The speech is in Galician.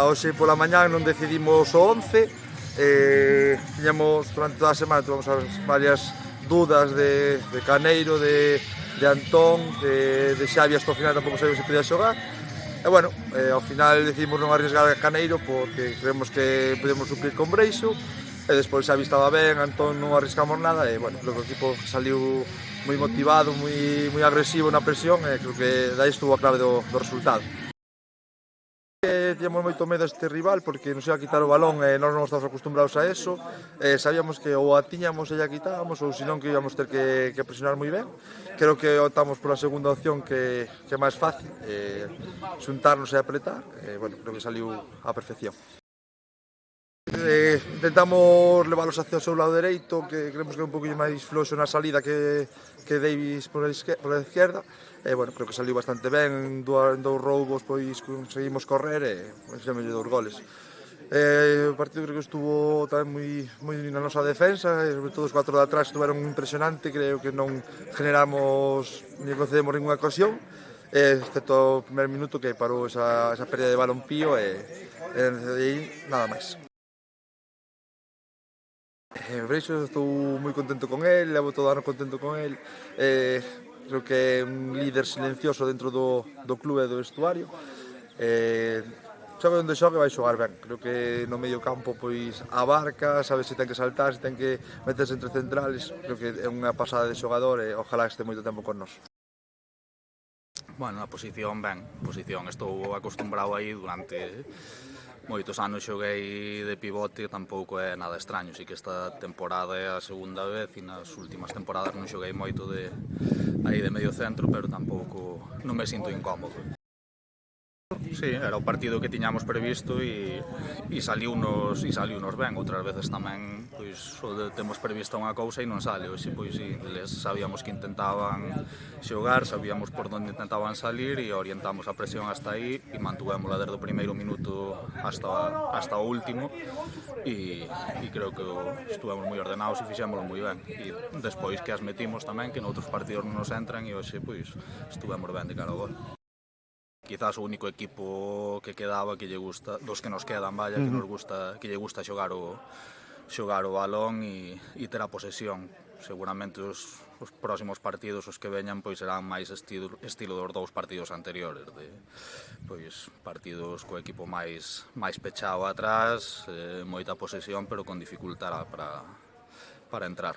Hoxe pola mañá non decidimos o 11. Tiñamos durante toda a semana varias dudas de Caneiro, de Antón, de Xavi. Hasta o final tampouco sabíamos se podía xogar. E bueno, ao final decidimos non arriesgar a Caneiro porque creemos que podemos suplir con Breixo. E despois Xavi estaba ben, Antón non arriscamos nada e bueno, creo que o equipo saliu moi motivado, moi agresivo na presión e creo que dai estuvo a clave do resultado. Tiñamos moito medo a este rival porque nos ia a quitar o balón e nós non estamos acostumbrados a eso. Sabíamos que ou a tiñamos e a quitábamos ou senón que íbamos ter que presionar moi ben. Creo que optamos pola segunda opción que é máis fácil, xuntarnos e apretar. Bueno, creo que saliu á perfección. Intentamos leválos hacia o seu lado dereito, que creemos que é un poquinho máis floxo na salida que Davis por a esquerda. Bueno, creo que saliu bastante ben, en dous roubos pois conseguimos correr e fixemos 2 goles. O partido creo que estuvo tamén moi na nosa defensa, e sobre todo os 4 de atrás estuveron impresionante, creo que non generamos ni concedemos ninguna ocasión, excepto o primer minuto que parou esa pérdida de balón Pío e aí nada máis. Breixo, estou moi contento con el, levo todo o ano contento con el. Creo que é un líder silencioso dentro do clube e do vestuario. Xogue onde xogue vai xogar ben. Creo que no medio campo pois abarca, sabe se ten que saltar, se ten que meterse entre centrales. Creo que é unha pasada de xogador e ojalá este moito tempo con nós. Bueno, a posición ben, estou acostumbrado aí durante moitos anos, xoguei de pivote, tampouco é nada extraño, si que esta temporada é a segunda vez e nas últimas temporadas non xoguei moito aí de medio centro, pero tampouco non me sinto incómodo. Sí, era o partido que tiñamos previsto e saliunos ben. Outras veces tamén pois temos prevista unha cousa e non sale. Hoxe pois si, eles sabíamos que intentaban xogar, sabíamos por onde intentaban salir e orientamos a presión hasta aí e mantuvémola desde o primeiro minuto hasta o último e creo que estuvemos moi ordenados e fixémolo moi ben. E despois que as metimos tamén, que noutros partidos non nos entran e hoxe pois estuvemos ben de cara ao gol. Quizás o único equipo que quedaba que lle gusta, dos que nos quedan, vaya, que lle gusta xogar o balón e ter a posesión. Seguramente os próximos partidos, os que veñan, pois serán máis estilo dos 2 partidos anteriores, de pois partidos co equipo máis pechado atrás, moita posesión, pero con dificultad para entrar.